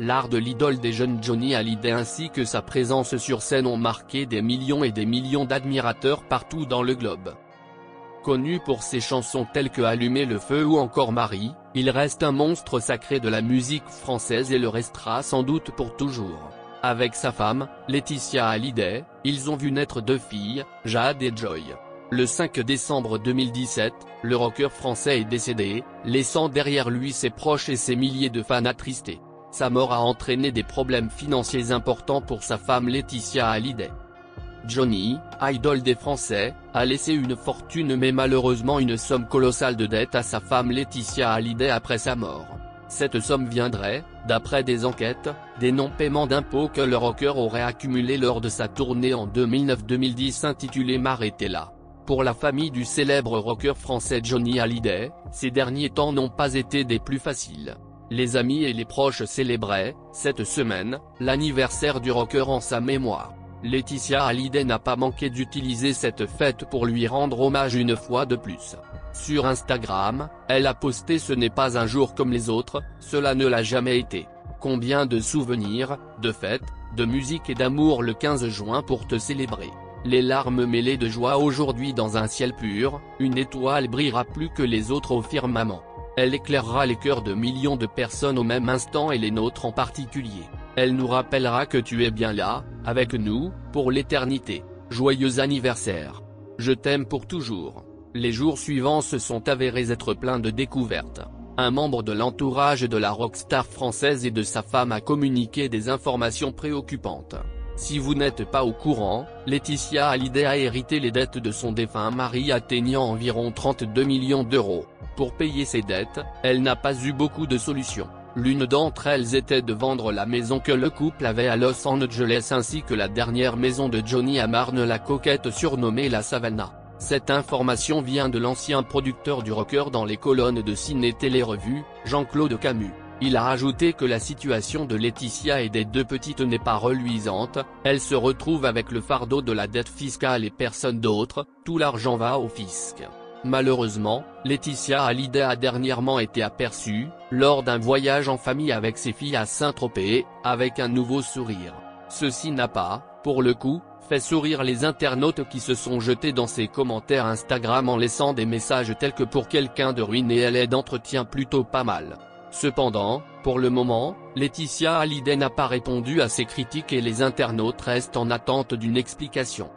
L'art de l'idole des jeunes Johnny Hallyday ainsi que sa présence sur scène ont marqué des millions et des millions d'admirateurs partout dans le globe. Connu pour ses chansons telles que Allumer le feu ou encore Marie, il reste un monstre sacré de la musique française et le restera sans doute pour toujours. Avec sa femme, Laetitia Hallyday, ils ont vu naître 2 filles, Jade et Joy. Le 5 décembre 2017, le rocker français est décédé, laissant derrière lui ses proches et ses milliers de fans attristés. Sa mort a entraîné des problèmes financiers importants pour sa femme Laetitia Hallyday. Johnny, idole des Français, a laissé une fortune mais malheureusement une somme colossale de dettes à sa femme Laetitia Hallyday après sa mort. Cette somme viendrait, d'après des enquêtes, des non-paiements d'impôts que le rocker aurait accumulés lors de sa tournée en 2009-2010 intitulée M'arrêtez là. Pour la famille du célèbre rocker français Johnny Hallyday, ces derniers temps n'ont pas été des plus faciles. Les amis et les proches célébraient, cette semaine, l'anniversaire du rocker en sa mémoire. Laetitia Hallyday n'a pas manqué d'utiliser cette fête pour lui rendre hommage une fois de plus. Sur Instagram, elle a posté « Ce n'est pas un jour comme les autres, cela ne l'a jamais été. Combien de souvenirs, de fêtes, de musique et d'amour le 15 juin pour te célébrer. Les larmes mêlées de joie aujourd'hui dans un ciel pur, une étoile brillera plus que les autres au firmament. Elle éclairera les cœurs de millions de personnes au même instant et les nôtres en particulier. Elle nous rappellera que tu es bien là, avec nous, pour l'éternité. Joyeux anniversaire. Je t'aime pour toujours. » Les jours suivants se sont avérés être pleins de découvertes. Un membre de l'entourage de la rockstar française et de sa femme a communiqué des informations préoccupantes. Si vous n'êtes pas au courant, Laetitia Hallyday a hérité les dettes de son défunt mari atteignant environ 32 millions d'euros. Pour payer ses dettes, elle n'a pas eu beaucoup de solutions. L'une d'entre elles était de vendre la maison que le couple avait à Los Angeles ainsi que la dernière maison de Johnny à Marne-la-Coquette surnommée la Savannah. Cette information vient de l'ancien producteur du rocker dans les colonnes de ciné-télé-revue, Jean-Claude Camus. Il a ajouté que la situation de Laetitia et des 2 petites n'est pas reluisante, elle se retrouve avec le fardeau de la dette fiscale et personne d'autre, tout l'argent va au fisc. Malheureusement, Laetitia Hallyday a dernièrement été aperçue, lors d'un voyage en famille avec ses filles à Saint-Tropez, avec un nouveau sourire. Ceci n'a pas, pour le coup, fait sourire les internautes qui se sont jetés dans ses commentaires Instagram en laissant des messages tels que pour quelqu'un de ruiné elle est d'entretien plutôt pas mal. Cependant, pour le moment, Laetitia Hallyday n'a pas répondu à ces critiques et les internautes restent en attente d'une explication.